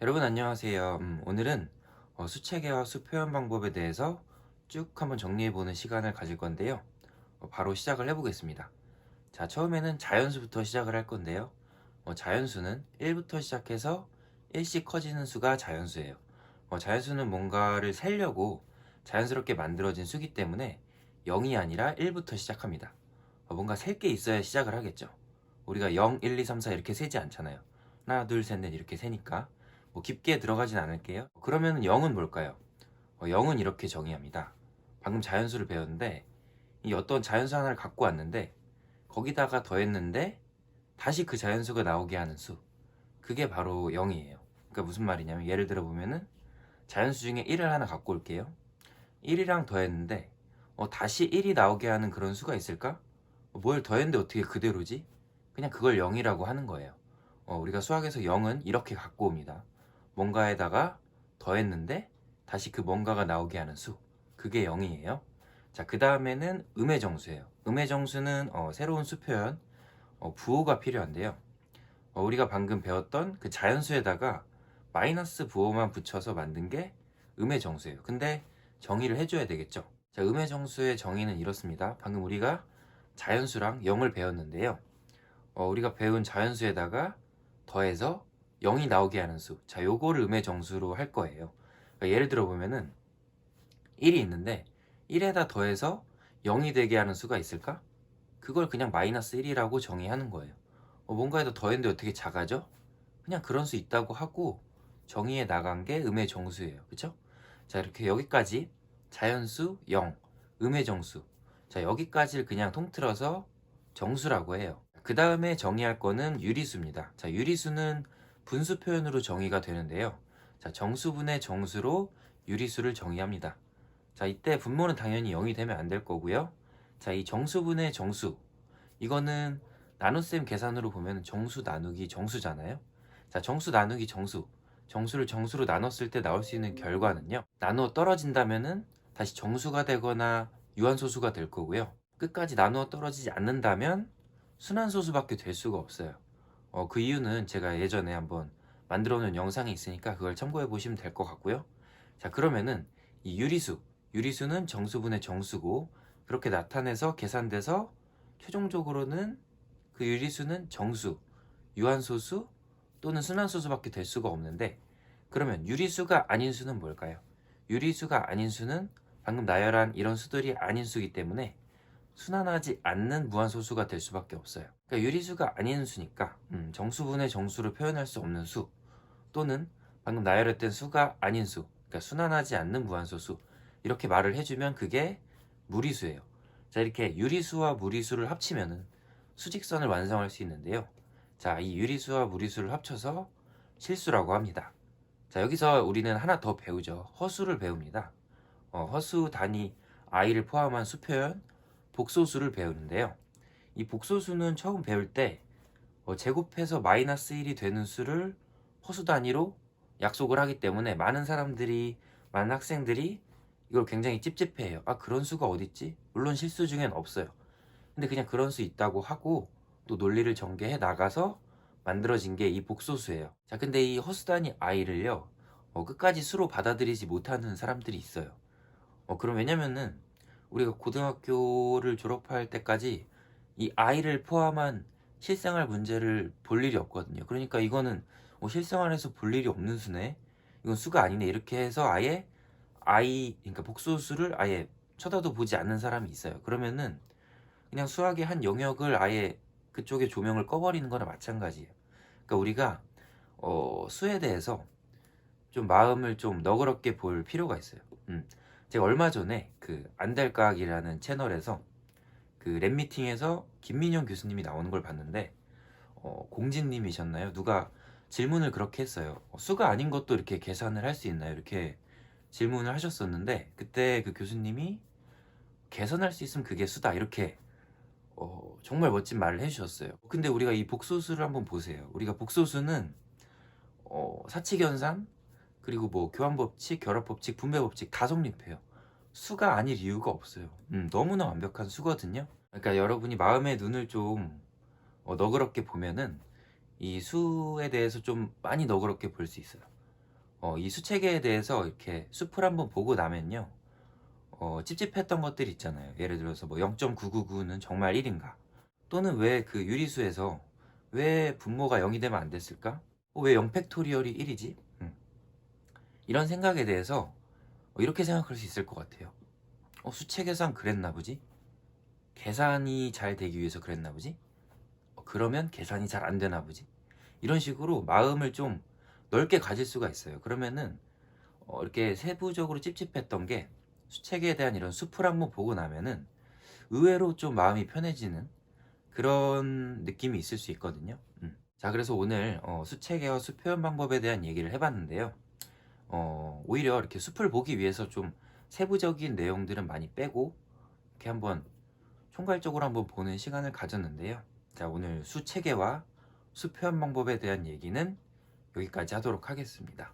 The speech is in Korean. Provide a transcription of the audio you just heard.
여러분 안녕하세요. 오늘은 수체계와 수표현 방법에 대해서 쭉 한번 정리해보는 시간을 가질 건데요. 바로 시작을 해보겠습니다. 자, 처음에는 자연수부터 시작을 할 건데요. 자연수는 1부터 시작해서 1씩 커지는 수가 자연수예요. 자연수는 뭔가를 세려고 자연스럽게 만들어진 수기 때문에 0이 아니라 1부터 시작합니다. 뭔가 셀 게 있어야 시작을 하겠죠. 우리가 0, 1, 2, 3, 4 이렇게 세지 않잖아요. 하나, 둘, 셋, 넷 이렇게 세니까 뭐 깊게 들어가진 않을게요. 그러면 0은 뭘까요? 0은 이렇게 정의합니다. 방금 자연수를 배웠는데 이 어떤 자연수 하나를 갖고 왔는데 거기다가 더했는데 다시 그 자연수가 나오게 하는 수, 그게 바로 0이에요. 그러니까 무슨 말이냐면 예를 들어 보면은 자연수 중에 1을 하나 갖고 올게요. 1이랑 더했는데 다시 1이 나오게 하는 그런 수가 있을까? 뭘 더했는데 어떻게 그대로지? 그냥 그걸 0이라고 하는 거예요. 우리가 수학에서 0은 이렇게 갖고 옵니다. 뭔가에다가 더했는데 다시 그 뭔가가 나오게 하는 수, 그게 0이에요. 자, 그 다음에는 음의 정수예요. 음의 정수는 새로운 수 표현, 부호가 필요한데요. 우리가 방금 배웠던 그 자연수에다가 마이너스 부호만 붙여서 만든 게 음의 정수예요. 근데 정의를 해줘야 되겠죠. 자, 음의 정수의 정의는 이렇습니다. 방금 우리가 자연수랑 0을 배웠는데요. 우리가 배운 자연수에다가 더해서 0이 나오게 하는 수. 자, 요거를 음의 정수로 할 거예요. 그러니까 예를 들어 보면은 1이 있는데 1에다 더해서 0이 되게 하는 수가 있을까? 그걸 그냥 마이너스 1이라고 정의하는 거예요. 뭔가에다 더했는데 어떻게 작아져? 그냥 그런 수 있다고 하고 정의해 나간 게 음의 정수예요. 그쵸? 자, 이렇게 여기까지 자연수 0, 음의 정수. 자, 여기까지를 그냥 통틀어서 정수라고 해요. 그 다음에 정의할 거는 유리수입니다. 자, 유리수는 분수 표현으로 정의가 되는데요. 자, 정수분의 정수로 유리수를 정의합니다. 자, 이때 분모는 당연히 0이 되면 안 될 거고요. 자, 이 정수분의 정수, 이거는 나눗셈 계산으로 보면 정수 나누기 정수잖아요. 자, 정수 나누기 정수, 정수를 정수로 나눴을 때 나올 수 있는 결과는요, 나누어 떨어진다면은 다시 정수가 되거나 유한소수가 될 거고요. 끝까지 나누어 떨어지지 않는다면 순환소수밖에 될 수가 없어요. 그 이유는 제가 예전에 한번 만들어 놓은 영상이 있으니까 그걸 참고해 보시면 될 것 같고요. 자, 그러면은 이 유리수는 정수분의 정수고 그렇게 나타내서 계산돼서 최종적으로는 그 유리수는 정수, 유한소수 또는 순환소수밖에 될 수가 없는데, 그러면 유리수가 아닌 수는 뭘까요? 유리수가 아닌 수는 방금 나열한 이런 수들이 아닌 수이기 때문에 순환하지 않는 무한소수가 될 수밖에 없어요. 그러니까 유리수가 아닌 수니까 정수분의 정수로 표현할 수 없는 수, 또는 방금 나열했던 수가 아닌 수, 그러니까 순환하지 않는 무한소수, 이렇게 말을 해주면 그게 무리수예요. 자, 이렇게 유리수와 무리수를 합치면은 수직선을 완성할 수 있는데요. 자, 이 유리수와 무리수를 합쳐서 실수라고 합니다. 자, 여기서 우리는 하나 더 배우죠. 허수를 배웁니다. 허수 단위 i를 포함한 수 표현 복소수를 배우는데요. 이 복소수는 처음 배울 때 제곱해서 마이너스 1이 되는 수를 허수 단위로 약속을 하기 때문에 많은 학생들이 이걸 굉장히 찝찝해해요. 아, 그런 수가 어딨지? 물론 실수 중엔 없어요. 근데 그냥 그런 수 있다고 하고 또 논리를 전개해 나가서 만들어진 게 이 복소수예요. 자, 근데 이 허수 단위 i를요, 끝까지 수로 받아들이지 못하는 사람들이 있어요. 그럼 왜냐면은 우리가 고등학교를 졸업할 때까지 이 i를 포함한 실생활 문제를 볼 일이 없거든요. 그러니까 이거는 실생활에서 볼 일이 없는 수네, 이건 수가 아니네, 이렇게 해서 아예 그러니까 복소수를 아예 쳐다도 보지 않는 사람이 있어요. 그러면은 그냥 수학의 한 영역을 아예 그쪽에 조명을 꺼버리는 거나 마찬가지예요. 그러니까 우리가 수에 대해서 좀 마음을 좀 너그럽게 볼 필요가 있어요. 제가 얼마 전에 그 안될까학이라는 채널에서 그 랩미팅에서 김민영 교수님이 나오는 걸 봤는데, 공진님이셨나요? 누가 질문을 그렇게 했어요. 수가 아닌 것도 이렇게 계산을 할 수 있나요? 이렇게 질문을 하셨었는데, 그때 그 교수님이 계산할 수 있으면 그게 수다, 이렇게 정말 멋진 말을 해주셨어요. 근데 우리가 이 복소수를 한번 보세요. 우리가 복소수는 사칙연산, 그리고 뭐 교환법칙, 결합법칙, 분배법칙 다 성립해요. 수가 아닐 이유가 없어요. 너무나 완벽한 수거든요. 그러니까 여러분이 마음의 눈을 좀 너그럽게 보면은 이 수에 대해서 좀 많이 너그럽게 볼 수 있어요. 이 수체계에 대해서 이렇게 숲을 한번 보고 나면요. 찝찝했던 것들 있잖아요. 예를 들어서 뭐 0.999는 정말 1인가? 또는 왜 그 유리수에서 왜 분모가 0이 되면 안 됐을까? 왜 0 팩토리얼이 1이지? 이런 생각에 대해서 이렇게 생각할 수 있을 것 같아요. 수체 계산 그랬나 보지? 계산이 잘 되기 위해서 그랬나 보지? 그러면 계산이 잘 안 되나 보지? 이런 식으로 마음을 좀 넓게 가질 수가 있어요. 그러면은 이렇게 세부적으로 찝찝했던 게 수책에 대한 이런 숲을 한번 보고 나면은 의외로 좀 마음이 편해지는 그런 느낌이 있을 수 있거든요. 자, 그래서 오늘 수체계와 숲 표현 방법에 대한 얘기를 해봤는데요. 오히려 이렇게 숲을 보기 위해서 좀 세부적인 내용들은 많이 빼고 이렇게 한번 총괄적으로 한번 보는 시간을 가졌는데요. 자, 오늘 수체계와 숲 표현 방법에 대한 얘기는 여기까지 하도록 하겠습니다.